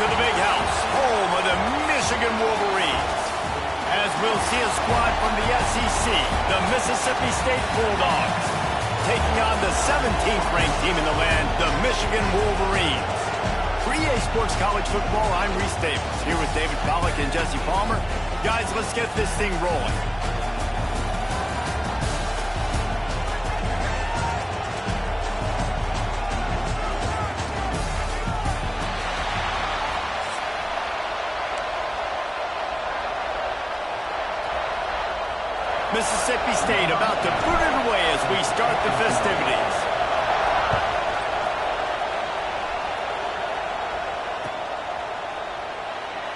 to the big house, home of the Michigan Wolverines. As we'll see a squad from the SEC, the Mississippi State Bulldogs, taking on the 17th ranked team in the land, the Michigan Wolverines. For EA Sports College Football, I'm Reese Davis, here with David Pollack and Jesse Palmer. Guys, let's get this thing rolling. Mississippi State about to put it away as we start the festivities.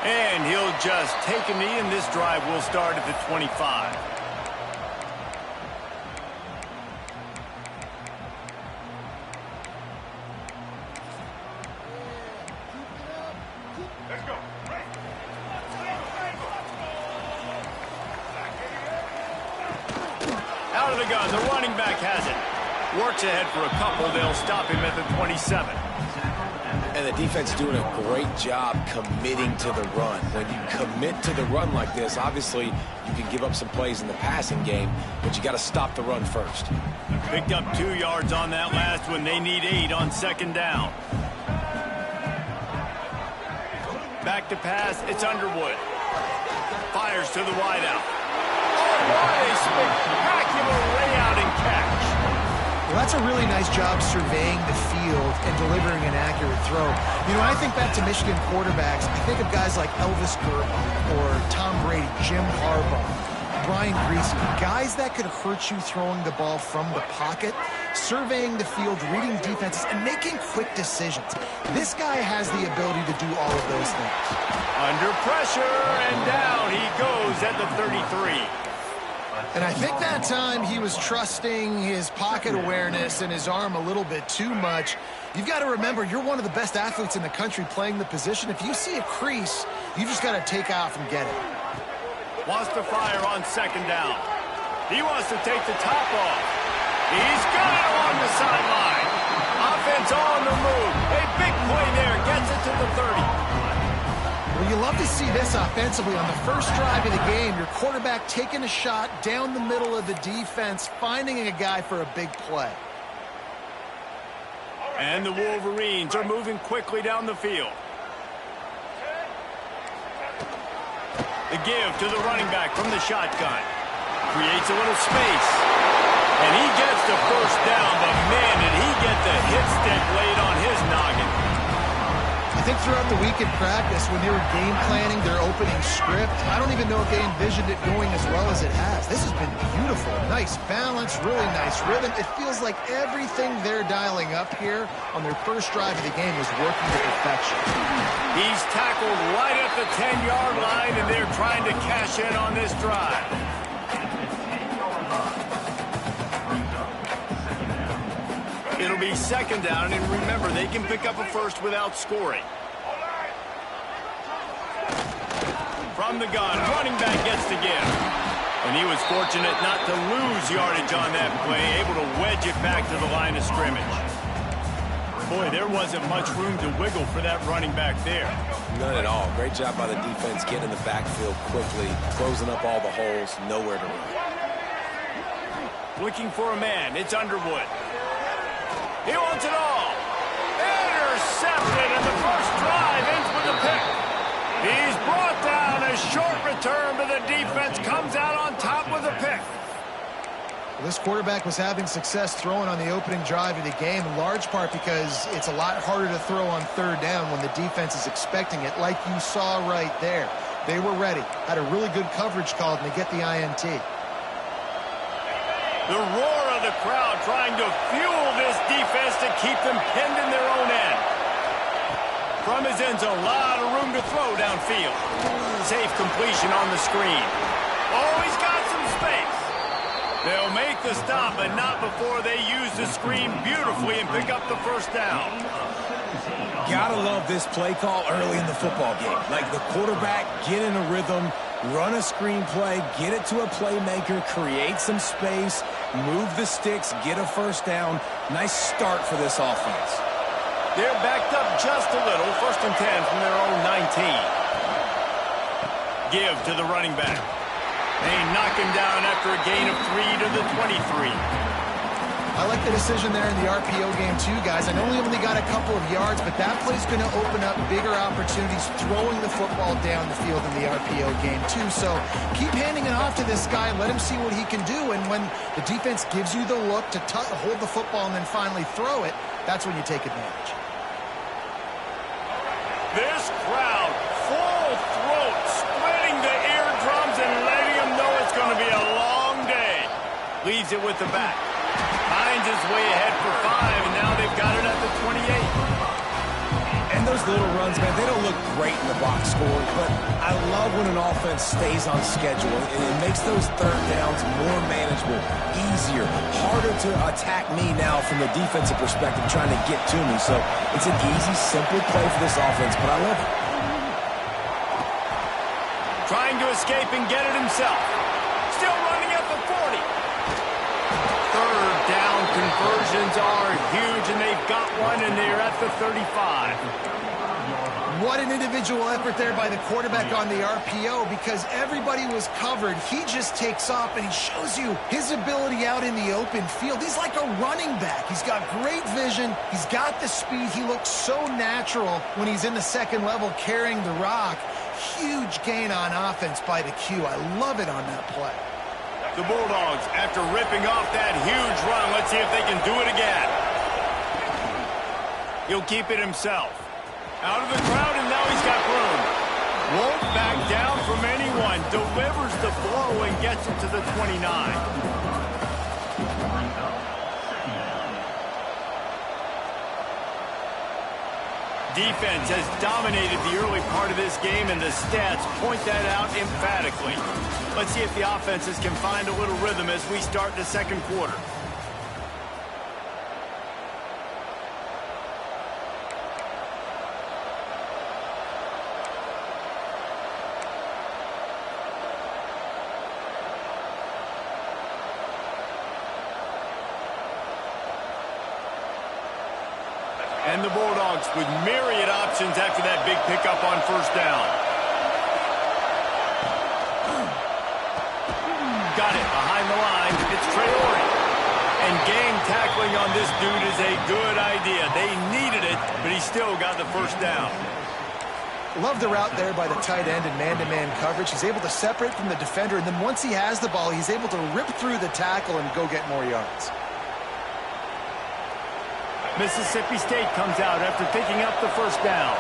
And he'll just take a knee, and this drive will start at the 25. Let's go. Out of the gun, the running back has it. Works ahead for a couple. They'll stop him at the 27. And the defense doing a great job committing to the run. When you commit to the run like this, obviously you can give up some plays in the passing game, but you got to stop the run first. Picked up 2 yards on that last one. They need 8 on second down. Back to pass. It's Underwood. Fires to the wideout. Oh, what a spectacular layout and catch. Well, that's a really nice job surveying the field and delivering an accurate throw. You know, when I think back to Michigan quarterbacks, I think of guys like Elvis Grbac or Tom Brady, Jim Harbaugh, Brian Griese, guys that could hurt you throwing the ball from the pocket, surveying the field, reading defenses, and making quick decisions. This guy has the ability to do all of those things. Under pressure, and down he goes at the 33. And I think that time he was trusting his pocket awareness and his arm a little bit too much. You've got to remember, you're one of the best athletes in the country playing the position. If you see a crease, you just got to take off and get it. Wants to fire on second down. He wants to take the top off. He's got it along the sideline. Offense on the move. A big play there. Gets it to the 30. Well, you love to see this offensively on the first drive of the game. Your quarterback taking a shot down the middle of the defense, finding a guy for a big play. And the Wolverines are moving quickly down the field. The give to the running back from the shotgun. Creates a little space. And he gets the first down, but man, did he get the hit stick laid on his noggin. I think throughout the week in practice, when they were game planning their opening script, I don't even know if they envisioned it going as well as it has. This has been beautiful. Nice balance, really nice rhythm. It feels like everything they're dialing up here on their first drive of the game is working to perfection. He's tackled right at the 10-yard line, and they're trying to cash in on this drive. It'll be second down, and remember, they can pick up a first without scoring. From the gun, running back gets the give. And he was fortunate not to lose yardage on that play, able to wedge it back to the line of scrimmage. Boy, there wasn't much room to wiggle for that running back there. None at all. Great job by the defense getting in the backfield quickly, closing up all the holes, nowhere to run. Looking for a man, it's Underwood. He wants it all. Intercepted, and the first drive ends with a pick. He's brought down. A short return, but the defense comes out on top with a pick. Well, this quarterback was having success throwing on the opening drive of the game, in large part because it's a lot harder to throw on third down when the defense is expecting it, like you saw right there. They were ready, had a really good coverage called, and they get the INT. The roar of the crowd trying to fuel this defense to keep them pinned in their own end. From his end zone, a lot of room to throw downfield. Safe completion on the screen. Oh, he's got some space. They'll make the stop, but not before they use the screen beautifully and pick up the first down. Gotta love this play call early in the football game. Like the quarterback, get in a rhythm, run a screen play, get it to a playmaker, create some space, move the sticks, get a first down. Nice start for this offense. They're backed up just a little. 1st and 10 from their own 19. Give to the running back. They knock him down after a gain of 3 to the 23. I like the decision there in the RPO game too, guys. I know we only got a couple of yards, but that play's going to open up bigger opportunities throwing the football down the field in the RPO game too. So keep handing it off to this guy. Let him see what he can do. And when the defense gives you the look to hold the football and then finally throw it, that's when you take advantage. This crowd, full throat, splitting the eardrums and letting them know it's going to be a long day. Leaves it with the back. Finds his way ahead for 5, and now they've got it at the 28. And those little runs, man, they don't look great in the box score, but I love when an offense stays on schedule, and it makes those 3rd downs more manageable, easier, harder to attack me now from the defensive perspective trying to get to me. So it's an easy, simple play for this offense, but I love it. Trying to escape and get it himself. Still running at the 40. 3rd down conversions are huge, and they've got one, and they're at the 35. What an individual effort there by the quarterback on the RPO, because everybody was covered. He just takes off, and he shows you his ability out in the open field. He's like a running back. He's got great vision. He's got the speed. He looks so natural when he's in the 2nd level carrying the rock. Huge gain on offense by the Q. I love it on that play. The Bulldogs, after ripping off that huge run, let's see if they can do it again. He'll keep it himself. Out of the crowd, and now he's got room. Won't back down from anyone. Delivers the blow and gets it to the 29. Defense has dominated the early part of this game, and the stats point that out emphatically. Let's see if the offenses can find a little rhythm as we start the 2nd quarter. And the Bulldogs with myriad options after that big pickup on 1st down. Got it behind the line. It's Traore. And game tackling on this dude is a good idea. They needed it, but he still got the 1st down. Love the route there by the tight end in man-to-man coverage. He's able to separate from the defender, and then once he has the ball, he's able to rip through the tackle and go get more yards. Mississippi State comes out after picking up the 1st down.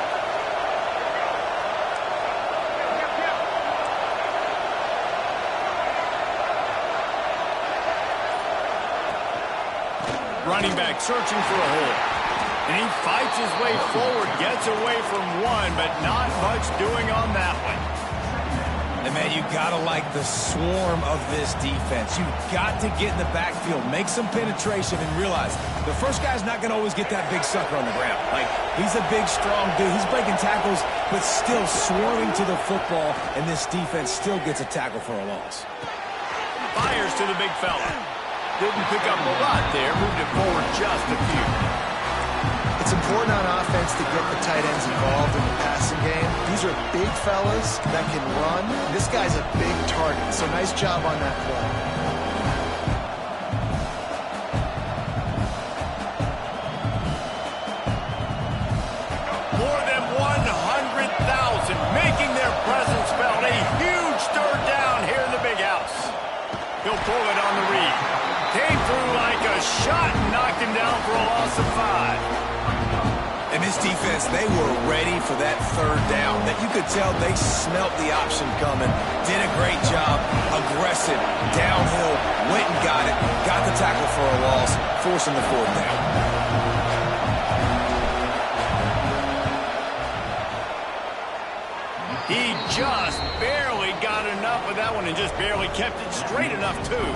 Running back searching for a hole. And he fights his way forward, gets away from one, but not much doing on that one. And, man, you got to like the swarm of this defense. You've got to get in the backfield, make some penetration, and realize the first guy's not going to always get that big sucker on the ground. Like, he's a big, strong dude. He's breaking tackles, but still swarming to the football, and this defense still gets a tackle for a loss. Fires to the big fella. Didn't pick up a lot there, moved it forward just a few. It's important on offense to get the tight ends involved in the passing game. These are big fellas that can run. This guy's a big target, so nice job on that play. More than 100,000 making their presence felt. A huge 3rd down here in the big house. He'll pull it on the read. Came through like a shot and knocked him down for a loss of 5. And this defense, they were ready for that 3rd down. That you could tell they smelt the option coming. Did a great job. Aggressive. Downhill. Went and got it. Got the tackle for a loss. Forcing the 4th down. He just barely got enough of that one and just barely kept it straight enough, too.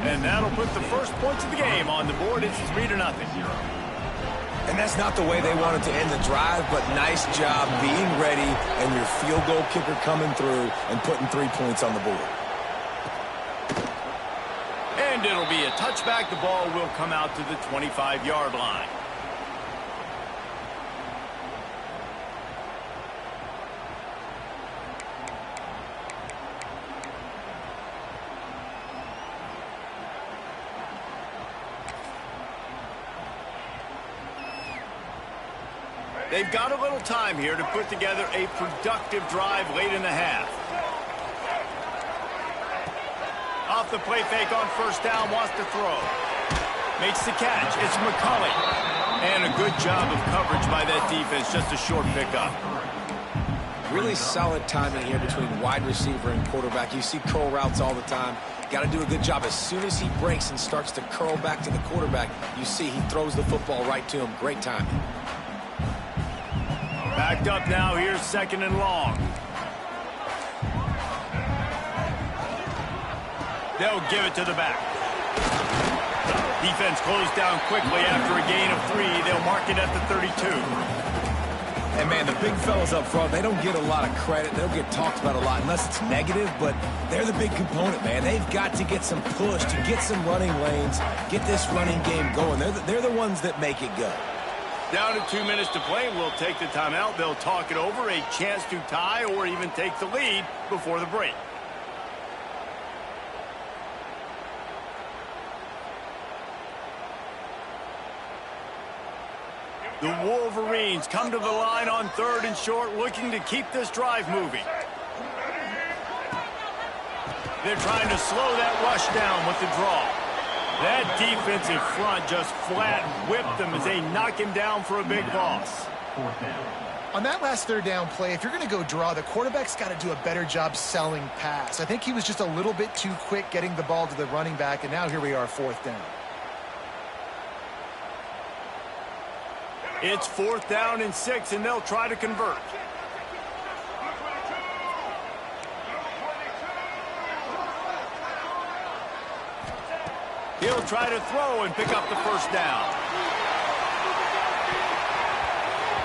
And that'll put the 1st points of the game on the board. It's 3-0. And that's not the way they wanted to end the drive, but nice job being ready and your field goal kicker coming through and putting 3 points on the board. And it'll be a touchback. The ball will come out to the 25-yard line. They've got a little time here to put together a productive drive late in the half. Off the play fake on first down, wants to throw. Makes the catch. It's McCulley. And a good job of coverage by that defense. Just a short pickup. Really solid timing here between wide receiver and quarterback. You see curl routes all the time. Got to do a good job. As soon as he breaks and starts to curl back to the quarterback, you see he throws the football right to him. Great timing. Backed up now. Here's 2nd and long. They'll give it to the back. Defense closed down quickly after a gain of 3. They'll mark it at the 32. And, man, the big fellas up front, they don't get a lot of credit. They don't get talked about a lot unless it's negative, but they're the big component, man. They've got to get some push, to get some running lanes, get this running game going. They're the ones that make it go. Down to 2 minutes to play. We'll take the timeout. They'll talk it over, a chance to tie or even take the lead before the break. The Wolverines come to the line on 3rd and short, looking to keep this drive moving. They're trying to slow that rush down with the draw. That defensive front just flat whipped them as they knock him down for a big loss. On that last 3rd down play, if you're going to go draw, the quarterback's got to do a better job selling pass. I think he was just a little bit too quick getting the ball to the running back, and now here we are, 4th down. It's 4th down and 6, and they'll try to convert. He'll try to throw and pick up the 1st down.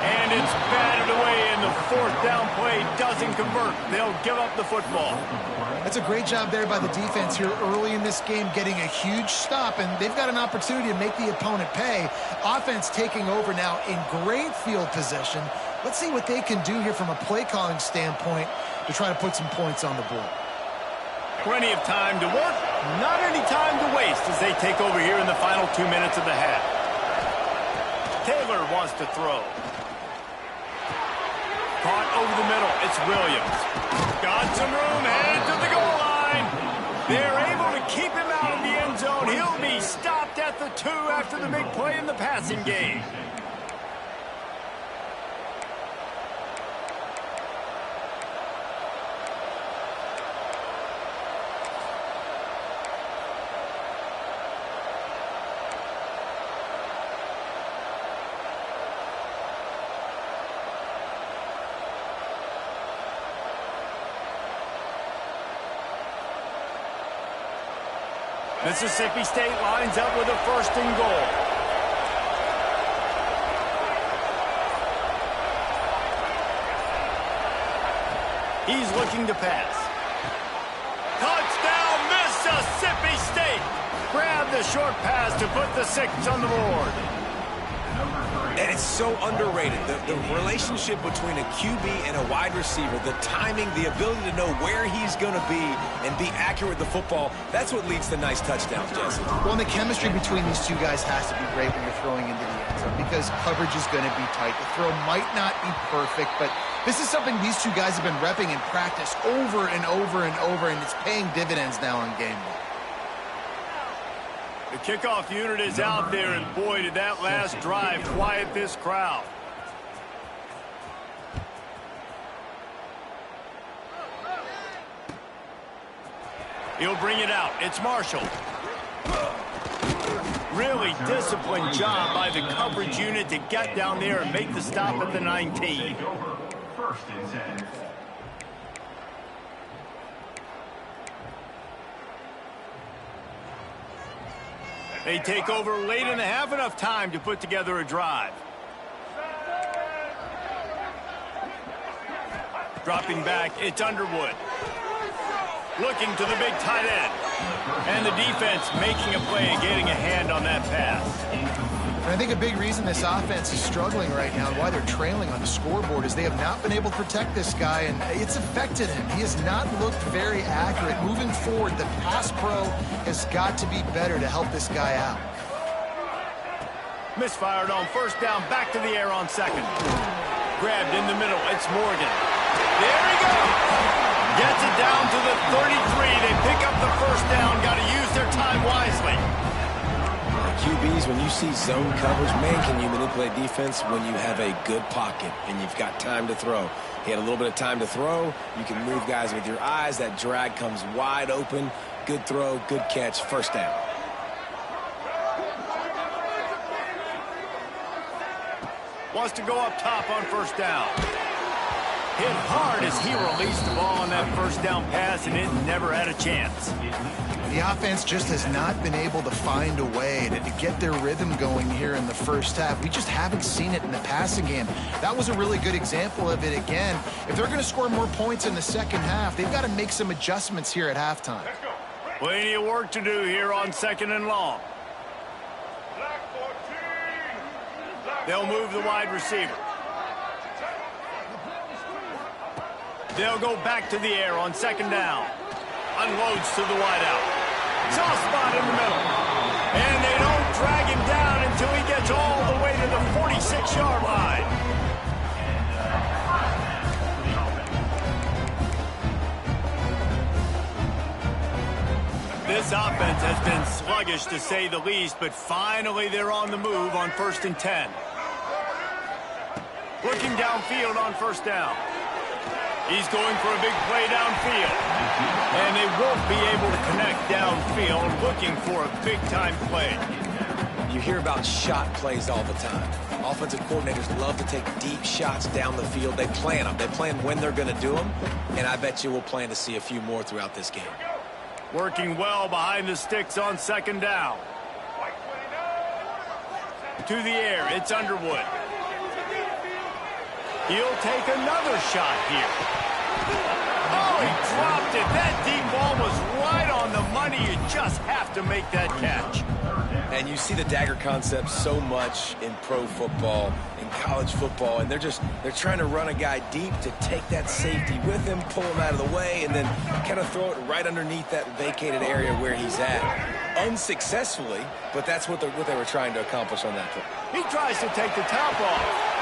And it's batted away, and the 4th down play doesn't convert. They'll give up the football. That's a great job there by the defense here early in this game, getting a huge stop, and they've got an opportunity to make the opponent pay. Offense taking over now in great field position. Let's see what they can do here from a play calling standpoint to try to put some points on the board. Plenty of time to work, not any time to waste as they take over here in the final 2 minutes of the half. Taylor wants to throw. Caught over the middle. It's Williams. Got some room, headed to the goal line. They're able to keep him out of the end zone. He'll be stopped at the 2 after the big play in the passing game. Mississippi State lines up with a 1st and goal. He's looking to pass. Touchdown, Mississippi State! Grab the short pass to put the 6 on the board. And it's so underrated. The relationship between a QB and a wide receiver, the timing, the ability to know where he's going to be and be accurate with the football, that's what leads to nice touchdowns, Jesse. Well, and the chemistry between these two guys has to be great when you're throwing into the end zone because coverage is going to be tight. The throw might not be perfect, but this is something these two guys have been repping in practice over and over and over, and it's paying dividends now on game day. The kickoff unit is out there, and boy, did that last drive quiet this crowd. He'll bring it out. It's Marshall. Really disciplined job by the coverage unit to get down there and make the stop at the 19. 1st and 10. They take over late in the half, enough time to put together a drive. Dropping back, it's Underwood. Looking to the big tight end. And the defense making a play and getting a hand on that pass. And I think a big reason this offense is struggling right now and why they're trailing on the scoreboard is they have not been able to protect this guy, and it's affected him. He has not looked very accurate. Moving forward, the pass pro has got to be better to help this guy out. Misfired on first down, back to the air on second. Grabbed in the middle, it's Morgan. There he goes! Gets it down to the 33. They pick up the first down, got to use their time wisely. QBs, when you see zone coverage, man, can you manipulate defense when you have a good pocket and you've got time to throw. He had a little bit of time to throw. You can move guys with your eyes. That drag comes wide open. Good throw, good catch, first down. Wants to go up top on first down. Hit hard as he released the ball on that first down pass, and it never had a chance. The offense just has not been able to find a way to get their rhythm going here in the first half. We just haven't seen it in the passing game. That was a really good example of it again. If they're going to score more points in the second half, they've got to make some adjustments here at halftime. Plenty of work to do here on second and long. They'll move the wide receiver. They'll go back to the air on second down. Unloads to the wideout. Soft spot in the middle. And they don't drag him down until he gets all the way to the 46-yard line. This offense has been sluggish to say the least, but finally they're on the move on 1st and 10. Looking downfield on first down. He's going for a big play downfield. And they won't be able to connect downfield, looking for a big-time play. You hear about shot plays all the time. Offensive coordinators love to take deep shots down the field. They plan them. They plan when they're going to do them. And I bet you we'll plan to see a few more throughout this game. Working well behind the sticks on second down. To the air, it's Underwood. He'll take another shot here. Oh, he dropped it. That deep ball was right on the money. You just have to make that catch. And you see the dagger concept so much in pro football, in college football, and they're trying to run a guy deep to take that safety with him, pull him out of the way, and then kind of throw it right underneath that vacated area where he's at. Unsuccessfully, but that's what they were trying to accomplish on that play. He tries to take the top off.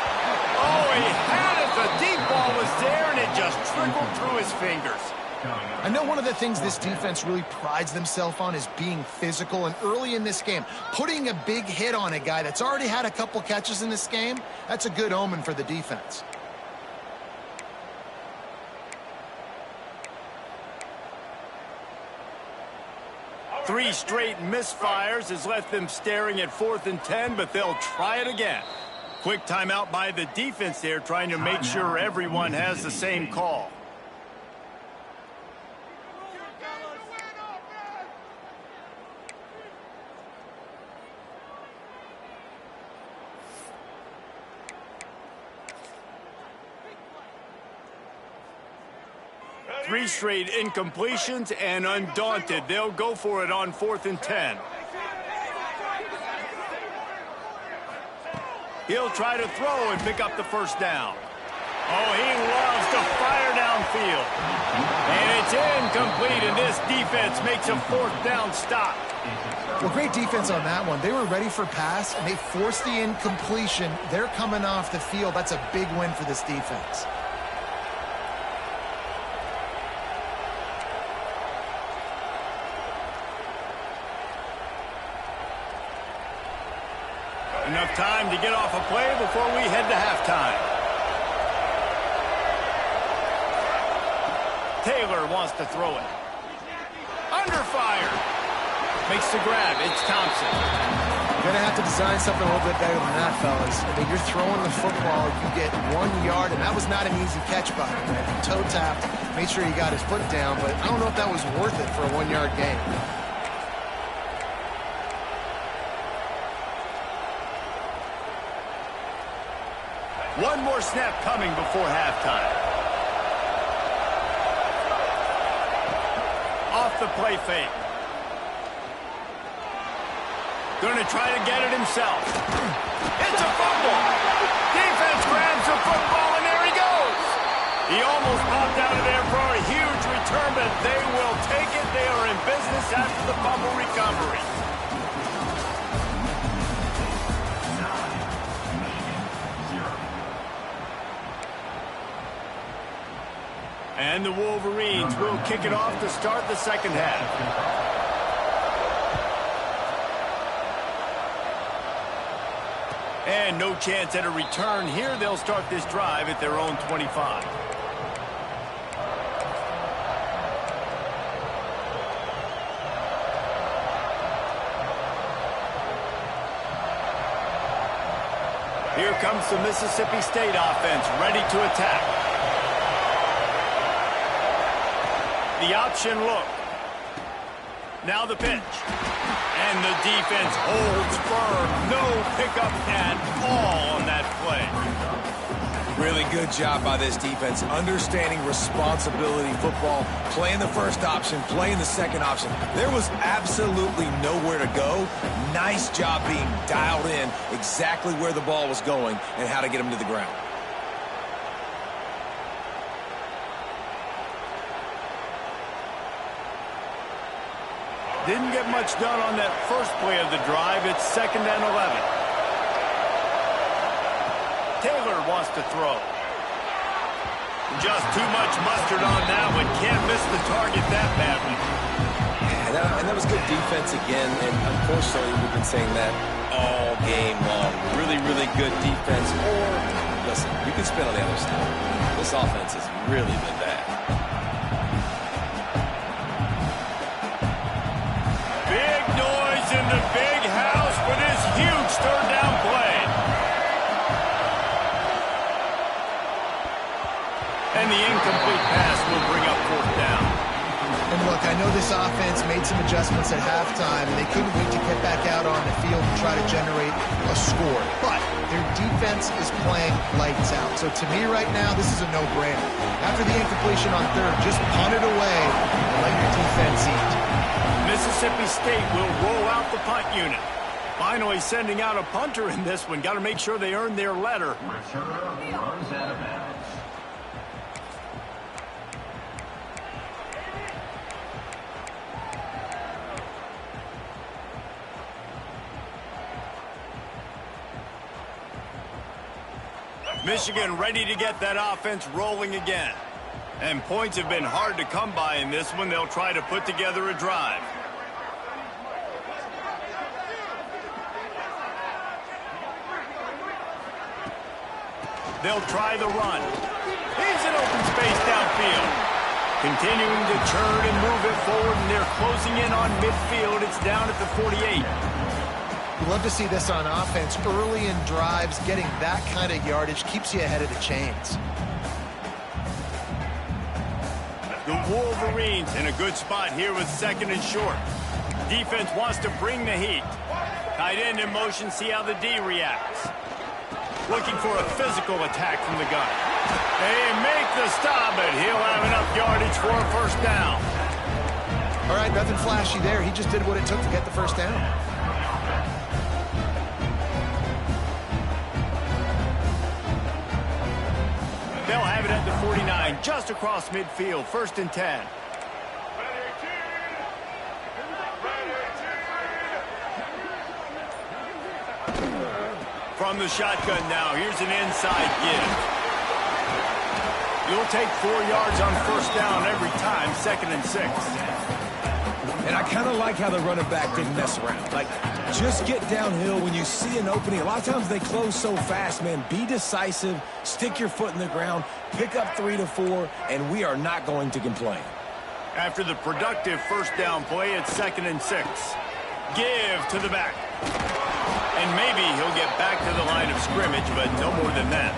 Oh, he had it. The deep ball was there, and it just trickled through his fingers. I know one of the things this defense really prides themselves on is being physical, and early in this game, putting a big hit on a guy that's already had a couple catches in this game, that's a good omen for the defense. Three straight misfires has left them staring at 4th and 10, but they'll try it again. Quick timeout by the defense there, trying to make sure everyone has the same call. Three straight incompletions, and undaunted, they'll go for it on 4th and 10. He'll try to throw and pick up the first down. Oh, he loves to fire downfield. And it's incomplete, and this defense makes a 4th down stop. Well, great defense on that one. They were ready for pass, and they forced the incompletion. They're coming off the field. That's a big win for this defense. Enough time to get off a play before we head to halftime. Taylor wants to throw it. Under fire. Makes the grab. It's Thompson. You're going to have to design something a little bit better than that, fellas. I mean, you're throwing the football, you get 1 yard, and that was not an easy catch by him. Toe tapped, made sure he got his foot down, but I don't know if that was worth it for a 1 yard gain. One more snap coming before halftime. Off the play fake. Going to try to get it himself. It's a fumble. Defense grabs the football, and there he goes. He almost popped out of there for a huge return, but they will take it. They are in business after the fumble recovery. And the Wolverines will kick it off to start the second half. And no chance at a return here. They'll start this drive at their own 25. Here comes the Mississippi State offense, ready to attack. The option look. Now the pitch. And the defense holds firm. No pickup at all on that play. Really good job by this defense, understanding responsibility football, playing the first option, playing the second option. There was absolutely nowhere to go. Nice job being dialed in exactly where the ball was going and how to get him to the ground. Didn't get much done on that first play of the drive. It's 2nd and 11. Taylor wants to throw. Just too much mustard on that one. Can't miss the target that badly. Yeah, and that was good defense again, and unfortunately we've been saying that all game long. Really, really good defense. Or, listen, you can spin on the other side. This offense has really been bad. Big noise in the big house for this huge third down play. And the incomplete pass will bring up 4th down. And look, I know this offense made some adjustments at halftime, and they couldn't wait to get back out on the field and try to generate a score. But their defense is playing lights out. So to me right now, this is a no-brainer. After the incompletion on 3rd, just punt it away and let your defense eat. Mississippi State will roll out the punt unit. Finally sending out a punter in this one. Got to make sure they earn their letter. Returner runs out of bounds. Michigan ready to get that offense rolling again. And points have been hard to come by in this one. They'll try to put together a drive. They'll try the run. Here's an open space downfield. Continuing to churn and move it forward, and they're closing in on midfield. It's down at the 48. We love to see this on offense. Early in drives, getting that kind of yardage keeps you ahead of the chains. The Wolverines in a good spot here with 2nd and short. Defense wants to bring the heat. Tight end in motion, see how the D reacts. Looking for a physical attack from the gun. They make the stop, but he'll have enough yardage for a 1st down. All right, nothing flashy there. He just did what it took to get the 1st down. They'll have it at the 49, just across midfield, 1st and 10. From the shotgun now, here's an inside give. You'll take 4 yards on 1st down every time, 2nd and 6. And I kind of like how the running back didn't mess around. Like, just get downhill when you see an opening. A lot of times they close so fast, man. Be decisive, stick your foot in the ground, pick up 3 to 4, and we are not going to complain. After the productive 1st down play, it's 2nd and 6. Give to the back. And maybe he'll get back to the line of scrimmage, but no more than that.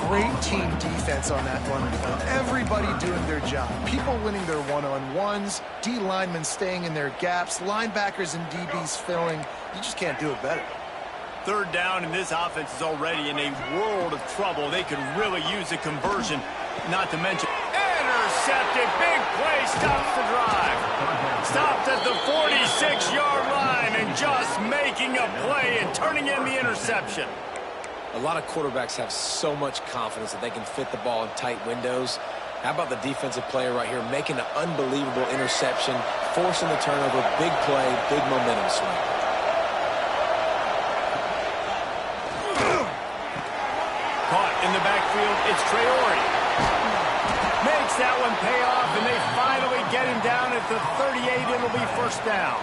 Great team defense on that one. Everybody doing their job. People winning their one-on-ones, D linemen staying in their gaps, linebackers and DBs filling. You just can't do it better. 3rd down, and this offense is already in a world of trouble. They could really use a conversion, not to mention intercepted. Big play stops the drive. Stopped at the 46-yard line and just making a play and turning in the interception. A lot of quarterbacks have so much confidence that they can fit the ball in tight windows. How about the defensive player right here making an unbelievable interception, forcing the turnover, big play, big momentum swing. Caught in the backfield, it's Traore. Makes that one pay off, and they finally get him down at the 38. It'll be first down.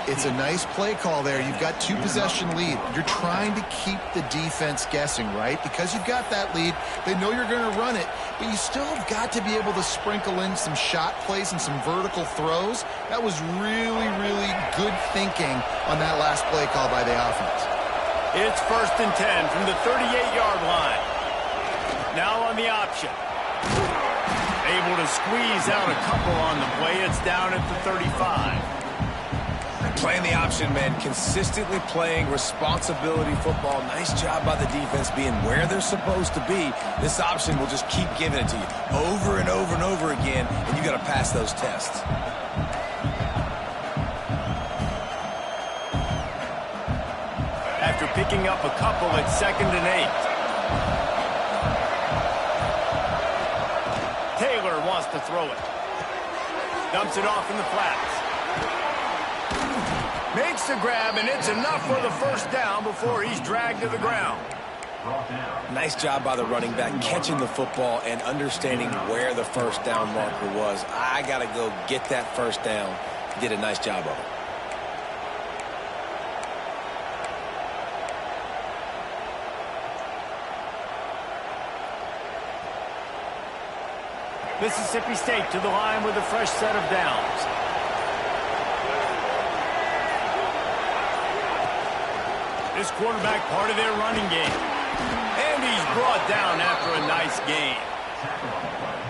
It's a nice play call there. You've got 2-possession lead. You're trying to keep the defense guessing, right? Because you've got that lead, they know you're going to run it, but you still have got to be able to sprinkle in some shot plays and some vertical throws. That was really, really good thinking on that last play call by the offense. It's 1st and 10 from the 38-yard line. Now on the option. Able to squeeze out a couple on the play. It's down at the 35. Playing the option, man, consistently playing responsibility football. Nice job by the defense being where they're supposed to be. This option will just keep giving it to you over and over and over again, and you got to pass those tests. After picking up a couple, it's 2nd and 8. Taylor wants to throw it. Dumps it off in the flats. Makes the grab, and it's enough for the first down before he's dragged to the ground. Nice job by the running back, catching the football and understanding where the first down marker was. I got to go get that first down. He did a nice job of it. Mississippi State to the line with a fresh set of downs. This quarterback part of their running game. And he's brought down after a nice gain.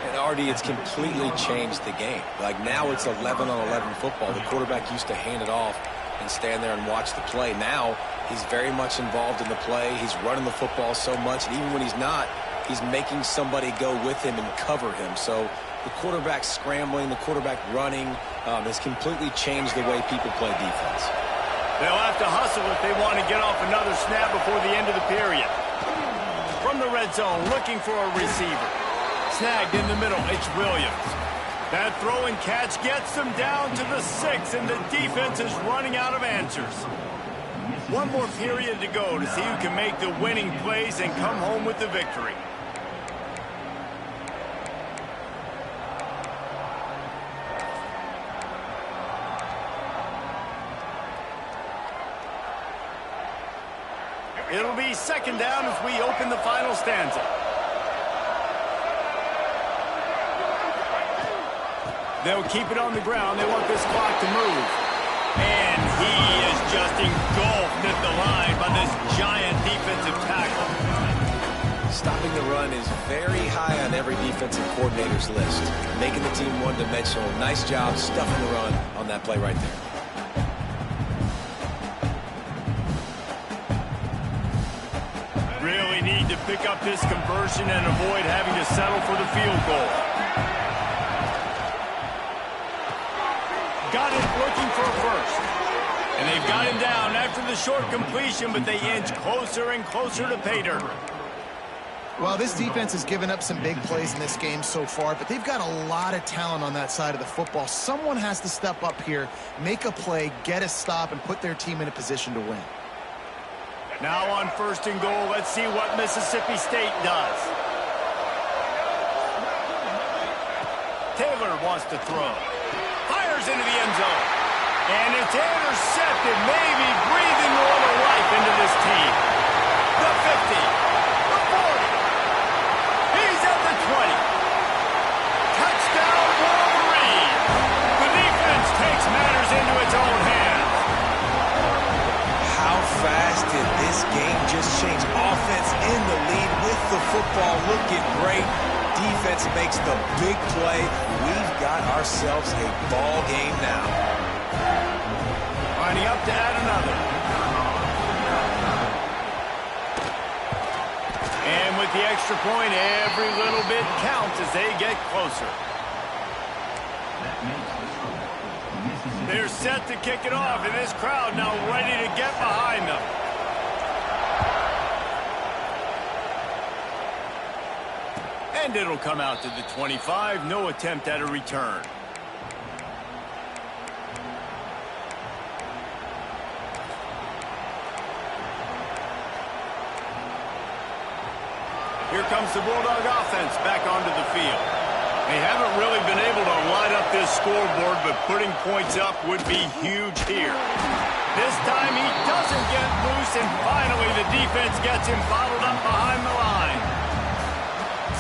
And Artie, it's completely changed the game. Like now it's 11-on-11 football. The quarterback used to hand it off and stand there and watch the play. Now he's very much involved in the play. He's running the football so much. And even when he's not, he's making somebody go with him and cover him. So the quarterback scrambling, the quarterback running has completely changed the way people play defense. They'll have to hustle if they want to get off another snap before the end of the period. From the red zone, looking for a receiver. Snagged in the middle, it's Williams. That throw and catch gets them down to the 6, and the defense is running out of answers. One more period to go to see who can make the winning plays and come home with the victory. It'll be 2nd down as we open the final stanza. They'll keep it on the ground. They want this clock to move. And he is just engulfed at the line by this giant defensive tackle. Stopping the run is very high on every defensive coordinator's list. Making the team one-dimensional. Nice job stuffing the run on that play right there. Really need to pick up this conversion and avoid having to settle for the field goal. Got it looking for a first. And they've got him down after the short completion, but they inch closer and closer to pay dirt. Well, this defense has given up some big plays in this game so far, but they've got a lot of talent on that side of the football. Someone has to step up here, make a play, get a stop, and put their team in a position to win. Now on 1st and goal, let's see what Mississippi State does. Taylor wants to throw. Fires into the end zone. And it's intercepted, maybe breathing a little life into this team. The 50, the 40. He's at the 20. Touchdown, Wolverine. The defense takes matters into its own hands. How fast did this game just change? Offense in the lead with the football looking great. Defense makes the big play. We've got ourselves a ball game now. Lining up to add another. And with the extra point, every little bit counts as they get closer. They're set to kick it off, and this crowd now ready to get behind them. And it'll come out to the 25. No attempt at a return. Here comes the Bulldog offense back onto the field. They haven't really been able to light up this scoreboard, but putting points up would be huge here. This time he doesn't get loose, and finally the defense gets him bottled up behind the line.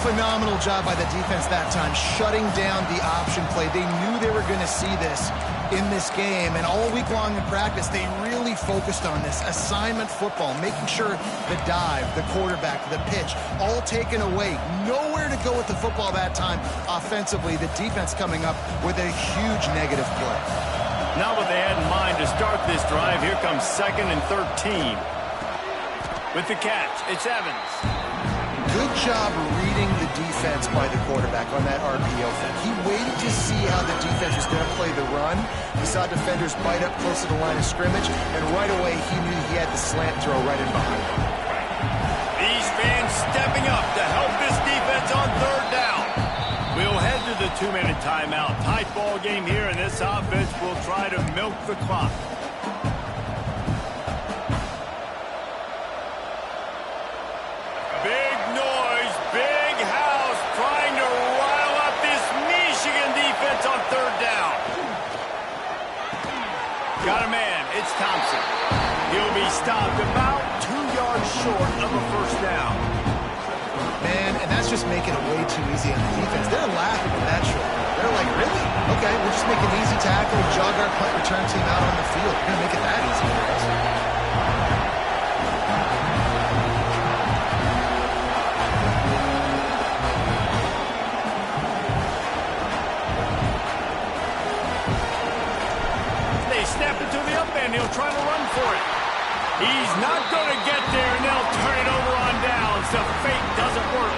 Phenomenal job by the defense that time, shutting down the option play. They knew they were going to see this in this game, and all week long in practice, they really focused on this assignment football, making sure the dive, the quarterback, the pitch, all taken away. Nowhere to go with the football that time offensively. The defense coming up with a huge negative play. Not what they had in mind to start this drive. Here comes 2nd and 13. With the catch, it's Evans. Good job reading the defense by the quarterback on that RPO thing. He waited to see how the defense was going to play the run. He saw defenders bite up close to the line of scrimmage, and right away he knew he had the slant throw right in behind him. These fans stepping up to help this defense on 3rd down. We'll head to the 2-minute timeout. Tight ball game here, and this offense will try to milk the clock. Got a man, it's Thompson. He'll be stopped about 2 yards short of a 1st down. Man, and that's just making it way too easy on the defense. They're laughing at that short. They're like, really? Okay, we'll just make an easy tackle and jog our punt return team out on the field. We're going to make it that easy for us. Snap it to the up end. He'll try to run for it. He's not going to get there, and they'll turn it over on downs. The fake doesn't work.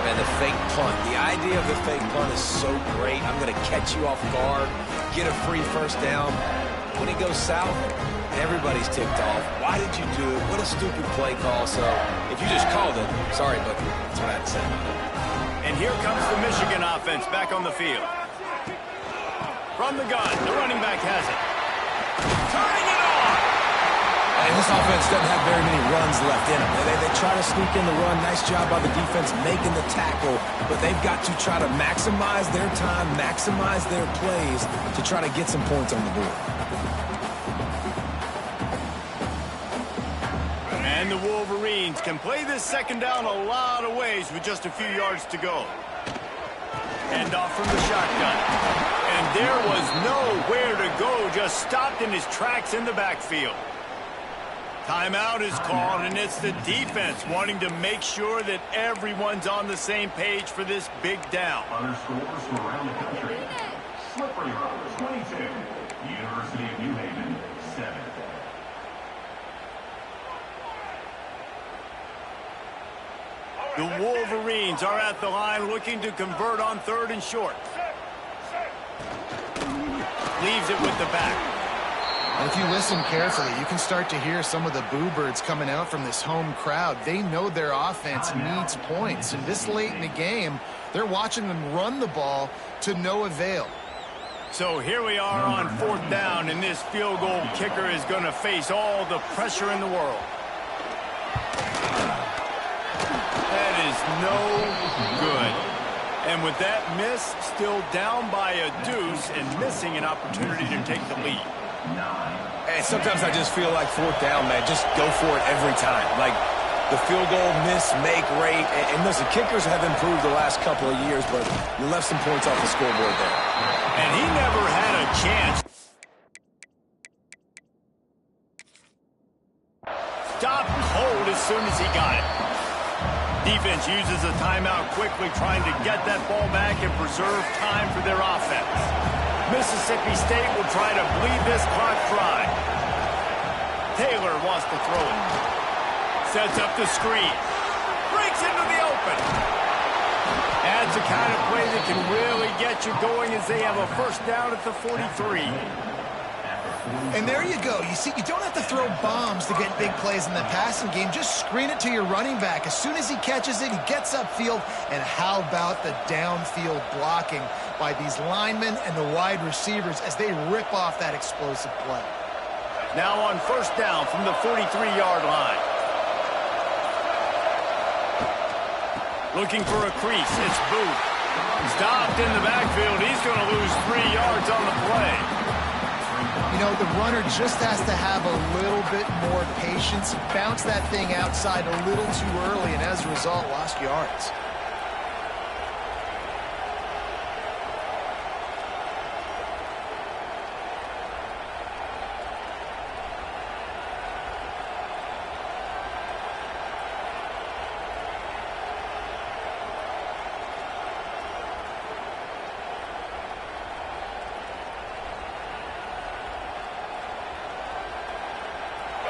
And the fake punt. The idea of the fake punt is so great. I'm going to catch you off guard, get a free 1st down. When it goes south, everybody's ticked off. Why did you do it? What a stupid play call. So if you just called it, sorry, but that's what I had to say. And here comes the Michigan offense back on the field. From the gun, the running back has it. Turning it on! And this offense doesn't have very many runs left in them. They try to sneak in the run. Nice job by the defense making the tackle, but they've got to try to maximize their time, maximize their plays to try to get some points on the board. And the Wolverines can play this 2nd down a lot of ways with just a few yards to go. Hand off from the shotgun. And there was nowhere to go, just stopped in his tracks in the backfield. Timeout is called, and it's the defense wanting to make sure that everyone's on the same page for this big down. Other scores from around the country. Slippery Rock, 22. University of New Haven, 7. The Wolverines are at the line looking to convert on 3rd and short. Leaves it with the back. And if you listen carefully, you can start to hear some of the boo birds coming out from this home crowd. They know their offense needs points. And this late in the game, they're watching them run the ball to no avail. So here we are on 4th down, and this field goal kicker is going to face all the pressure in the world. That is no good. And with that miss, still down by a deuce and missing an opportunity to take the lead. And sometimes I just feel like 4th down, man. Just go for it every time. Like the field goal miss, make rate. And listen, kickers have improved the last couple of years, but you left some points off the scoreboard there. And he never had a chance. Stopped cold as soon as he got it. Defense uses a timeout quickly, trying to get that ball back and preserve time for their offense. Mississippi State will try to bleed this clock dry. Taylor wants to throw it. Sets up the screen. Breaks into the open. That's the kind of play that can really get you going as they have a 1st down at the 43. And there you go. You see, you don't have to throw bombs to get big plays in the passing game. Just screen it to your running back. As soon as he catches it, he gets upfield. And how about the downfield blocking by these linemen and the wide receivers as they rip off that explosive play. Now on 1st down from the 43-yard line. Looking for a crease. It's Booth. Stopped in the backfield. He's going to lose 3 yards on the play. You know, the runner just has to have a little bit more patience. He bounced that thing outside a little too early, and as a result, lost yards.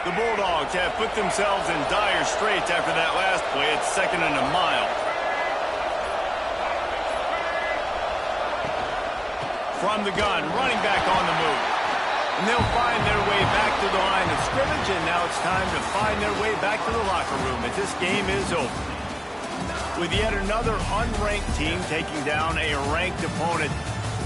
The Bulldogs have put themselves in dire straits after that last play. It's 2nd and a mile. From the gun, running back on the move. And they'll find their way back to the line of scrimmage, and now it's time to find their way back to the locker room as this game is over. With yet another unranked team taking down a ranked opponent,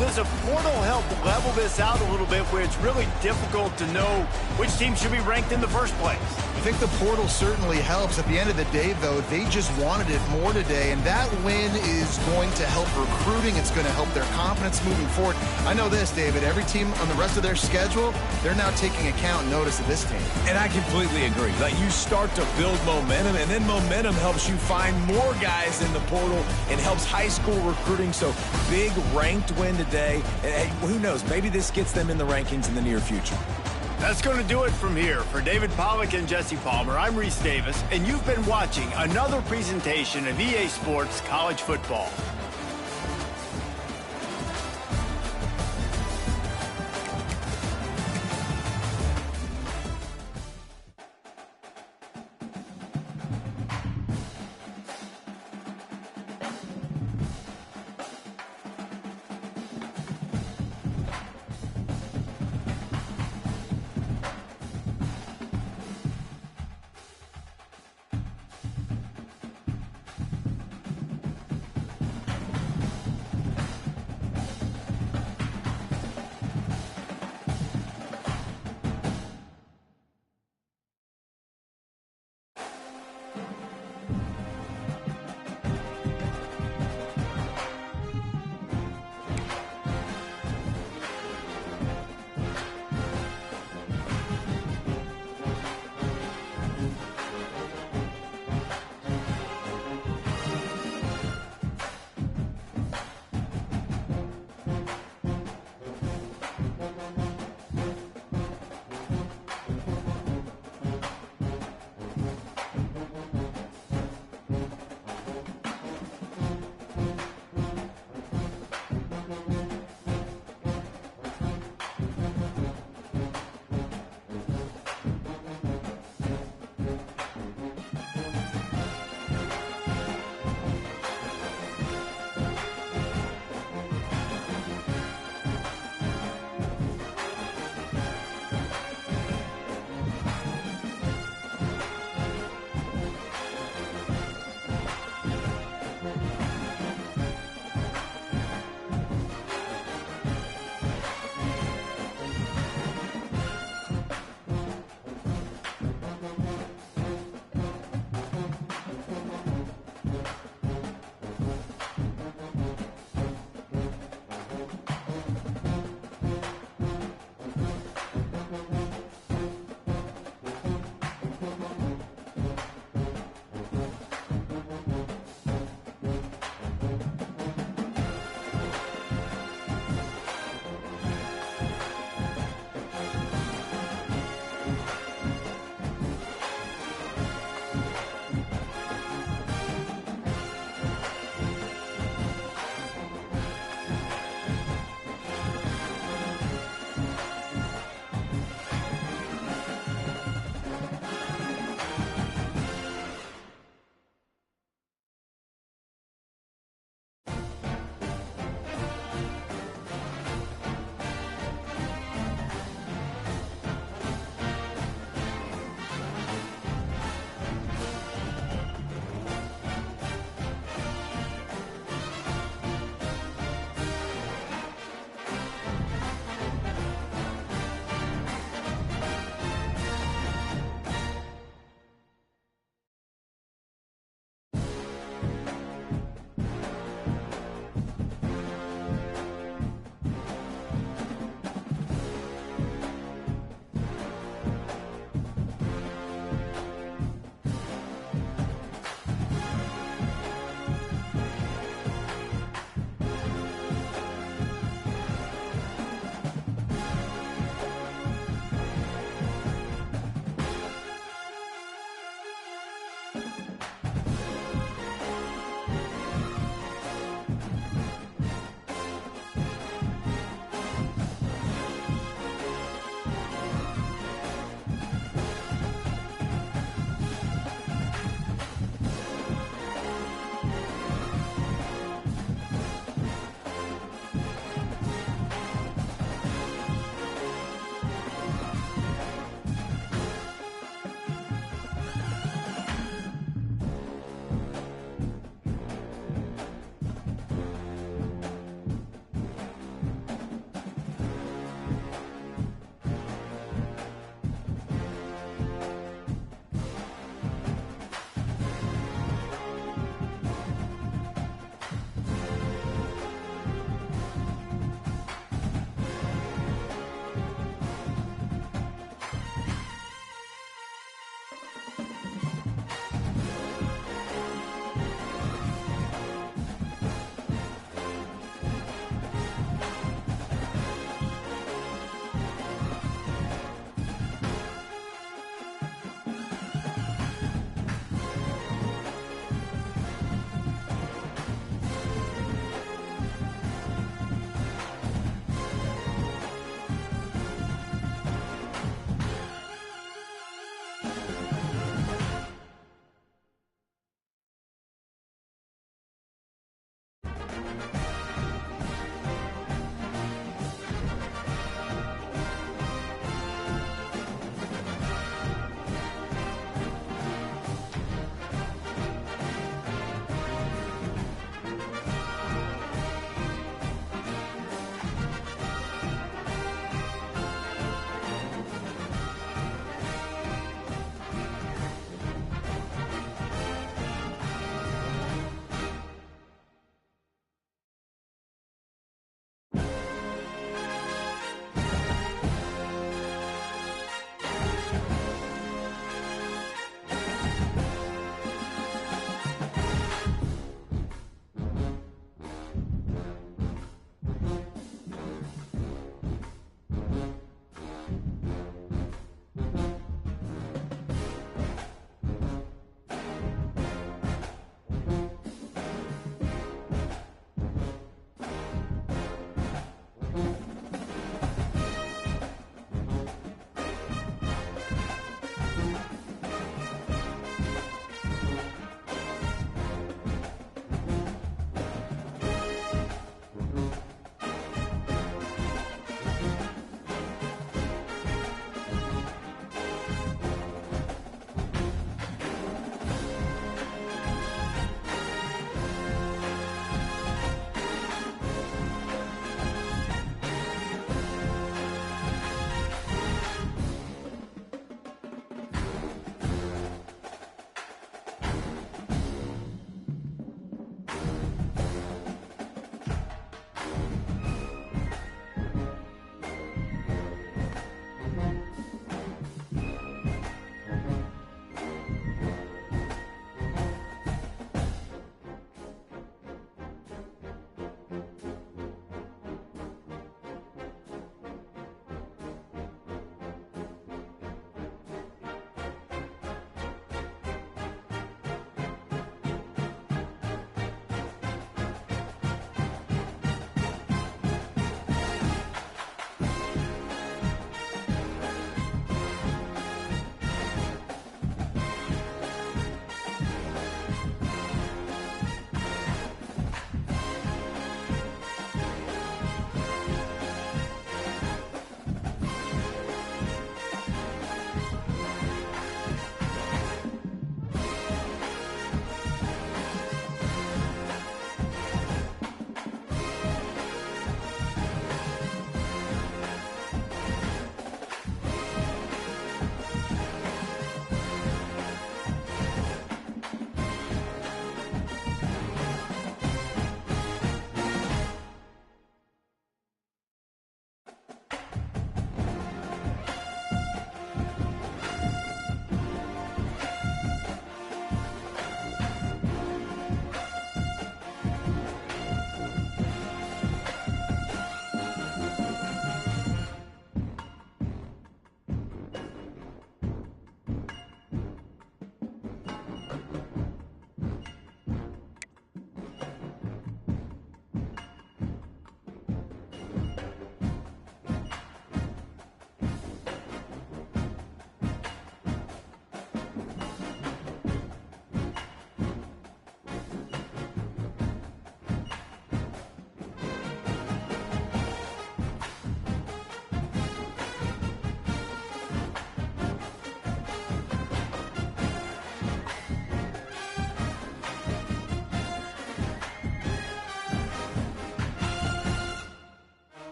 does a portal help level this out a little bit where it's really difficult to know which team should be ranked in the first place? I think the portal certainly helps. At the end of the day, though, they just wanted it more today, and that win is going to help recruiting. It's going to help their confidence moving forward. I know this, David, every team on the rest of their schedule, they're now taking account and notice of this team. And I completely agree. Like, you start to build momentum, and then momentum helps you find more guys in the portal and helps high school recruiting. So big ranked win today. And hey, who knows, maybe this gets them in the rankings in the near future. That's going to do it from here. For David Pollack and Jesse Palmer, I'm Reese Davis, and you've been watching another presentation of EA Sports College Football.